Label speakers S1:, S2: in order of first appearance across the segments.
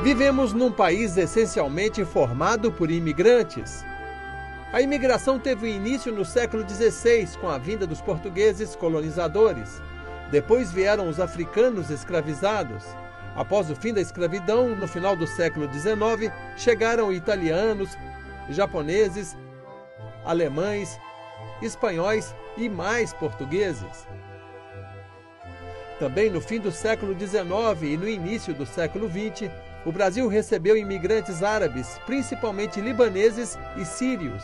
S1: Vivemos num país essencialmente formado por imigrantes. A imigração teve início no século XVI, com a vinda dos portugueses colonizadores. Depois vieram os africanos escravizados. Após o fim da escravidão, no final do século XIX, chegaram italianos, japoneses, alemães, espanhóis e mais portugueses. Também no fim do século XIX e no início do século XX, o Brasil recebeu imigrantes árabes, principalmente libaneses e sírios.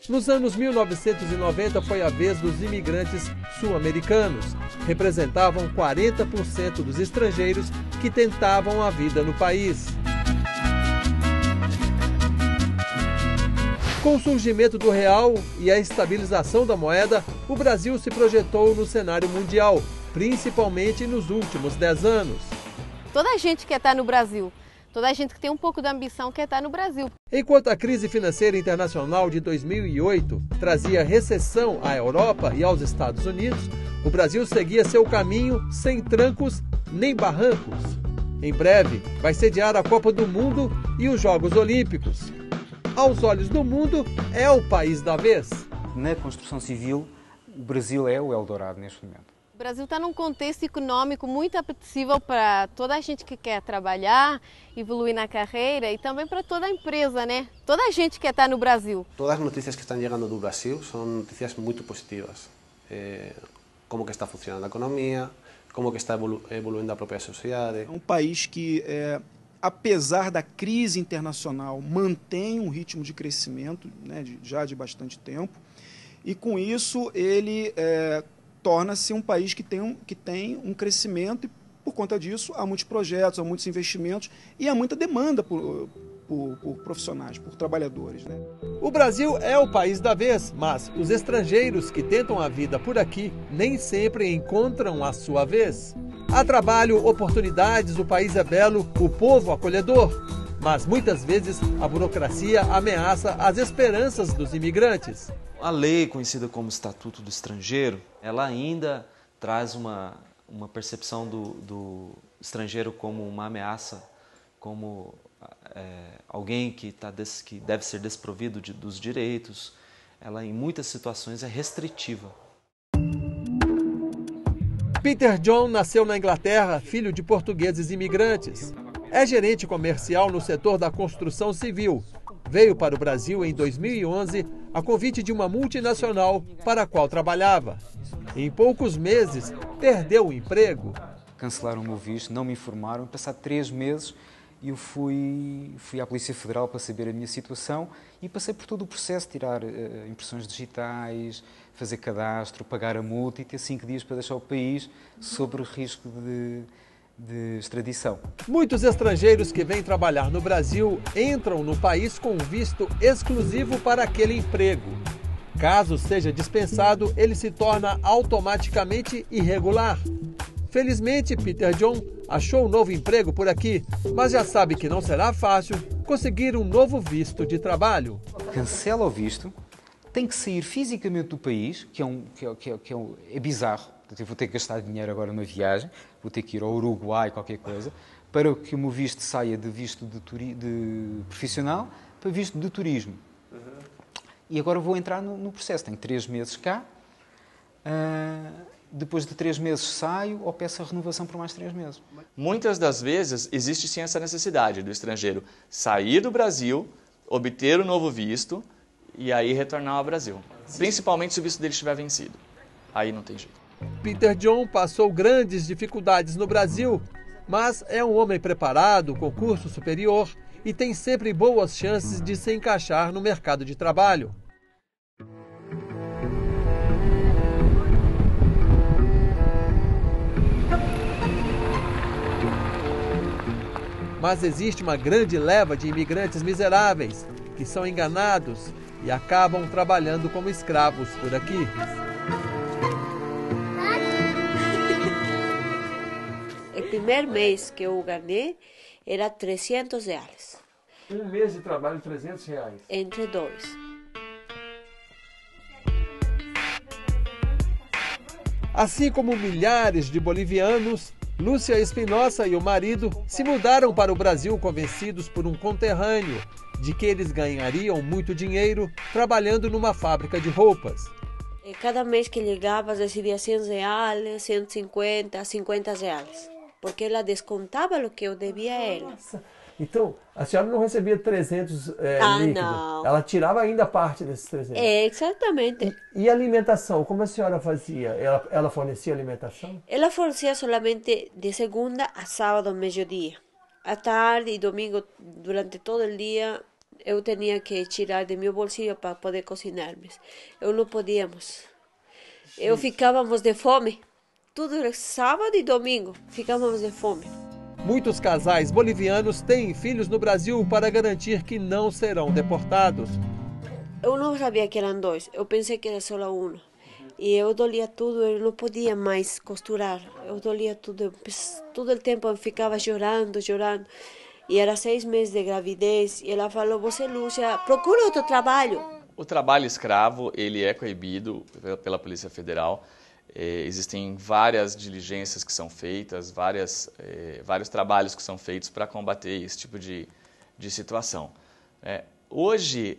S1: Nos anos 1990 foi a vez dos imigrantes sul-americanos. Representavam 40% dos estrangeiros que tentavam a vida no país. Com o surgimento do real e a estabilização da moeda, o Brasil se projetou no cenário mundial, principalmente nos últimos 10 anos.
S2: Toda a gente quer estar no Brasil. Toda a gente que tem um pouco de ambição quer estar no Brasil.
S1: Enquanto a crise financeira internacional de 2008 trazia recessão à Europa e aos Estados Unidos, o Brasil seguia seu caminho sem trancos nem barrancos. Em breve, vai sediar a Copa do Mundo e os Jogos Olímpicos. Aos olhos do mundo, é o país da vez.
S3: Na construção civil, o Brasil é o Eldorado neste momento.
S2: O Brasil está num contexto econômico muito apetecível para toda a gente que quer trabalhar, evoluir na carreira e também para toda a empresa, né? Toda a gente quer estar no Brasil.
S4: Todas as notícias que estão chegando do Brasil são notícias muito positivas. Como que está funcionando a economia, como que está evoluindo a própria sociedade.
S5: É um país que, apesar da crise internacional, mantém um ritmo de crescimento, né, já de bastante tempo, e com isso ele torna-se um país que tem um crescimento e, por conta disso, há muitos projetos, há muitos investimentos e há muita demanda por profissionais, por trabalhadores, né?
S1: O Brasil é o país da vez, mas os estrangeiros que tentam a vida por aqui nem sempre encontram a sua vez. Há trabalho, oportunidades, o país é belo, o povo acolhedor. Mas muitas vezes a burocracia ameaça as esperanças dos imigrantes.
S6: A lei, conhecida como Estatuto do Estrangeiro, ela ainda traz uma percepção do estrangeiro como uma ameaça, como alguém que deve ser desprovido dos direitos. Ela, em muitas situações, é restritiva.
S1: Peter John nasceu na Inglaterra, filho de portugueses imigrantes. É gerente comercial no setor da construção civil. Veio para o Brasil em 2011 a convite de uma multinacional para a qual trabalhava. Em poucos meses, perdeu o emprego.
S3: Cancelaram o meu visto, não me informaram. Passado 3 meses, eu fui à Polícia Federal para saber a minha situação e passei por todo o processo, tirar impressões digitais, fazer cadastro, pagar a multa e ter 5 dias para deixar o país sob risco de extradição.
S1: Muitos estrangeiros que vêm trabalhar no Brasil entram no país com um visto exclusivo para aquele emprego. Caso seja dispensado, ele se torna automaticamente irregular. Felizmente, Peter John achou um novo emprego por aqui, mas já sabe que não será fácil conseguir um novo visto de trabalho.
S3: Cancela o visto, tem que sair fisicamente do país, que é bizarro. Eu vou ter que gastar dinheiro agora numa viagem, vou ter que ir ao Uruguai, qualquer coisa, para que o meu visto saia de visto de profissional para visto de turismo. E agora vou entrar no processo. Tenho 3 meses cá, depois de 3 meses saio ou peço a renovação por mais 3 meses.
S7: Muitas das vezes existe sim essa necessidade do estrangeiro sair do Brasil, obter o novo visto e aí retornar ao Brasil. Principalmente se o visto dele estiver vencido. Aí não tem jeito.
S1: Peter John passou grandes dificuldades no Brasil, mas é um homem preparado, com curso superior e tem sempre boas chances de se encaixar no mercado de trabalho. Mas existe uma grande leva de imigrantes miseráveis que são enganados e acabam trabalhando como escravos por aqui.
S8: O primeiro mês que eu ganhei era R$300.
S1: Um mês de trabalho, R$300?
S8: Entre 2.
S1: Assim como milhares de bolivianos, Lúcia Espinosa e o marido se mudaram para o Brasil convencidos por um conterrâneo de que eles ganhariam muito dinheiro trabalhando numa fábrica de roupas.
S8: Cada mês que chegava recebia 100 reais, 150, 50 reais, porque ela descontava o que eu devia a ela.
S1: Nossa. Então, a senhora não recebia 300 líquidos?
S8: Não.
S1: Ela tirava ainda parte desses 300?
S8: Exatamente.
S1: E a alimentação, como a senhora fazia? Ela fornecia alimentação?
S8: Ela fornecia somente de segunda a sábado, meio-dia. À tarde e domingo, durante todo o dia, eu tinha que tirar de meu bolsillo para poder cozinhar-me. Eu não podíamos. Ficávamos de fome. Tudo sábado e domingo, ficávamos de fome.
S1: Muitos casais bolivianos têm filhos no Brasil para garantir que não serão deportados.
S8: Eu não sabia que eram dois, eu pensei que era só um. E eu dolia tudo, eu não podia mais costurar. Eu dolia tudo, todo o tempo eu ficava chorando. E era 6 meses de gravidez. E ela falou, você, Lúcia, procura outro trabalho.
S7: O trabalho escravo, ele é coibido pela Polícia Federal. Existem várias diligências que são feitas, vários trabalhos que são feitos para combater esse tipo de situação. Hoje,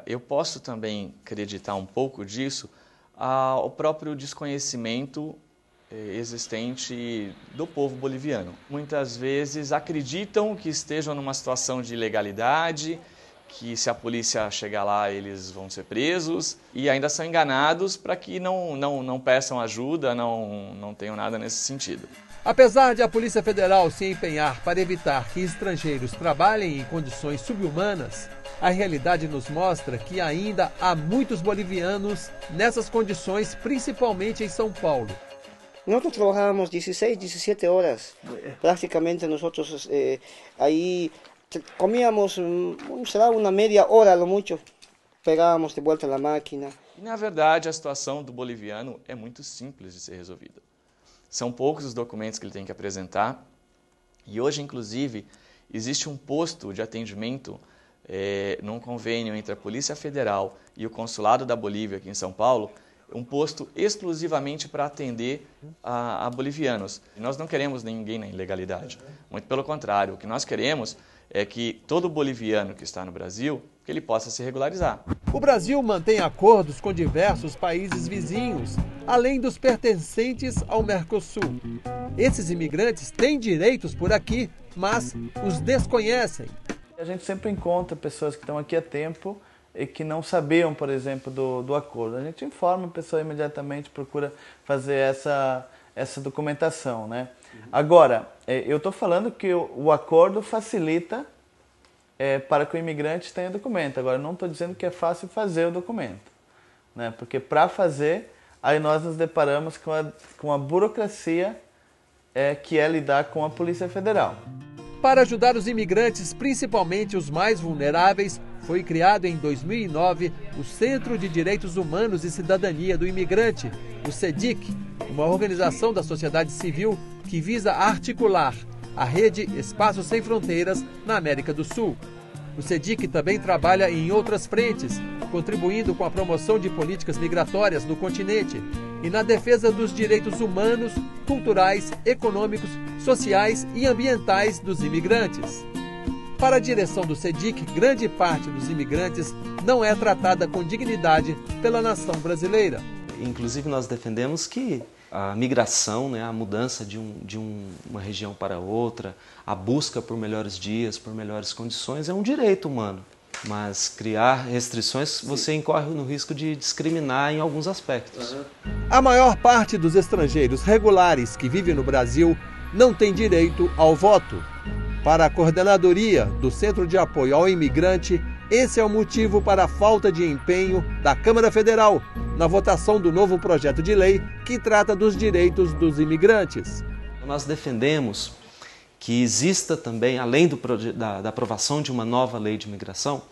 S7: eu posso também acreditar um pouco disso ao próprio desconhecimento existente do povo boliviano. Muitas vezes acreditam que estejam numa situação de ilegalidade, que se a polícia chegar lá eles vão ser presos e ainda são enganados para que não peçam ajuda, não tenham nada nesse sentido.
S1: Apesar de a Polícia Federal se empenhar para evitar que estrangeiros trabalhem em condições subhumanas, a realidade nos mostra que ainda há muitos bolivianos nessas condições, principalmente em São Paulo.
S9: Nós trabalhamos 16, 17 horas. Praticamente nós aí comíamos, será uma meia hora, lo mucho. Pegávamos de volta na máquina.
S7: E, na verdade, a situação do boliviano é muito simples de ser resolvida. São poucos os documentos que ele tem que apresentar. E hoje, inclusive, existe um posto de atendimento num convênio entre a Polícia Federal e o Consulado da Bolívia aqui em São Paulo, um posto exclusivamente para atender a bolivianos. E nós não queremos ninguém na ilegalidade. Muito pelo contrário, o que nós queremos é que todo boliviano que está no Brasil, que ele possa se regularizar.
S1: O Brasil mantém acordos com diversos países vizinhos, além dos pertencentes ao Mercosul. Esses imigrantes têm direitos por aqui, mas os desconhecem.
S10: A gente sempre encontra pessoas que estão aqui há tempo e que não sabiam, por exemplo, do acordo. A gente informa a pessoa imediatamente, procura fazer essa documentação, né? Agora, eu estou falando que o acordo facilita para que o imigrante tenha documento. Agora, não estou dizendo que é fácil fazer o documento, né? Porque para fazer, aí nós nos deparamos com a burocracia que é lidar com a Polícia Federal.
S1: Para ajudar os imigrantes, principalmente os mais vulneráveis, foi criado em 2009 o Centro de Direitos Humanos e Cidadania do Imigrante, o CEDIC, uma organização da sociedade civil que visa articular a rede Espaços Sem Fronteiras na América do Sul. O CEDIC também trabalha em outras frentes, contribuindo com a promoção de políticas migratórias no continente e na defesa dos direitos humanos, culturais, econômicos, sociais e ambientais dos imigrantes. Para a direção do CEDIC, grande parte dos imigrantes não é tratada com dignidade pela nação brasileira.
S6: Inclusive, nós defendemos que a migração, né, a mudança de uma região para outra, a busca por melhores dias, por melhores condições, é um direito humano. Mas criar restrições, você incorre no risco de discriminar em alguns aspectos.
S1: A maior parte dos estrangeiros regulares que vivem no Brasil não tem direito ao voto. Para a coordenadoria do Centro de Apoio ao Imigrante, esse é o motivo para a falta de empenho da Câmara Federal na votação do novo projeto de lei que trata dos direitos dos imigrantes.
S6: Nós defendemos que exista também, além da aprovação de uma nova lei de imigração,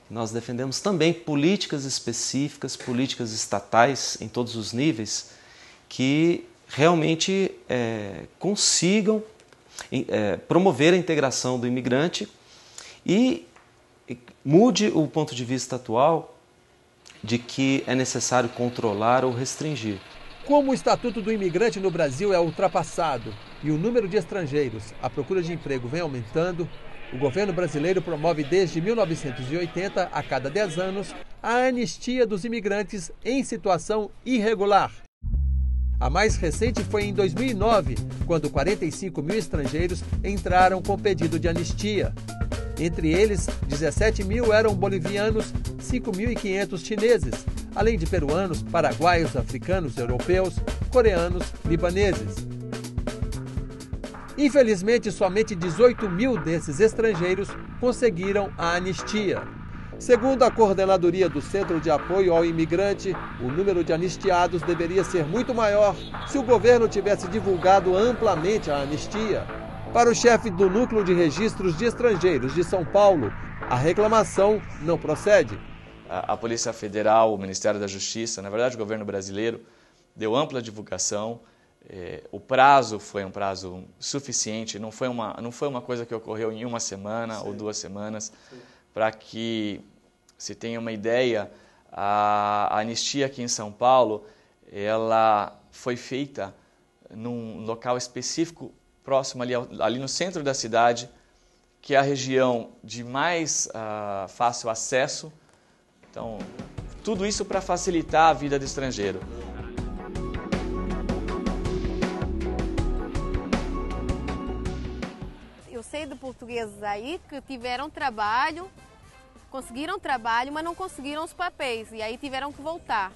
S6: nós defendemos também políticas específicas, políticas estatais em todos os níveis, que realmente consigam promover a integração do imigrante e mude o ponto de vista atual de que é necessário controlar ou restringir.
S1: Como o Estatuto do Imigrante no Brasil é ultrapassado e o número de estrangeiros à procura de emprego vem aumentando, o governo brasileiro promove desde 1980, a cada 10 anos, a anistia dos imigrantes em situação irregular. A mais recente foi em 2009, quando 45 mil estrangeiros entraram com pedido de anistia. Entre eles, 17 mil eram bolivianos, 5.500 chineses, além de peruanos, paraguaios, africanos, europeus, coreanos, libaneses. Infelizmente, somente 18 mil desses estrangeiros conseguiram a anistia. Segundo a coordenadoria do Centro de Apoio ao Imigrante, o número de anistiados deveria ser muito maior se o governo tivesse divulgado amplamente a anistia. Para o chefe do Núcleo de Registros de Estrangeiros de São Paulo, a reclamação não procede.
S7: A Polícia Federal, o Ministério da Justiça, na verdade o governo brasileiro, deu ampla divulgação. O prazo foi um prazo suficiente, não foi uma coisa que ocorreu em uma semana ou 2 semanas. Para que se tenha uma ideia, a anistia aqui em São Paulo, ela foi feita num local específico, próximo ali no centro da cidade, que é a região de mais fácil acesso. Então, tudo isso para facilitar a vida do estrangeiro.
S2: Eu sei de portugueses aí que tiveram trabalho, conseguiram trabalho, mas não conseguiram os papéis e aí tiveram que voltar.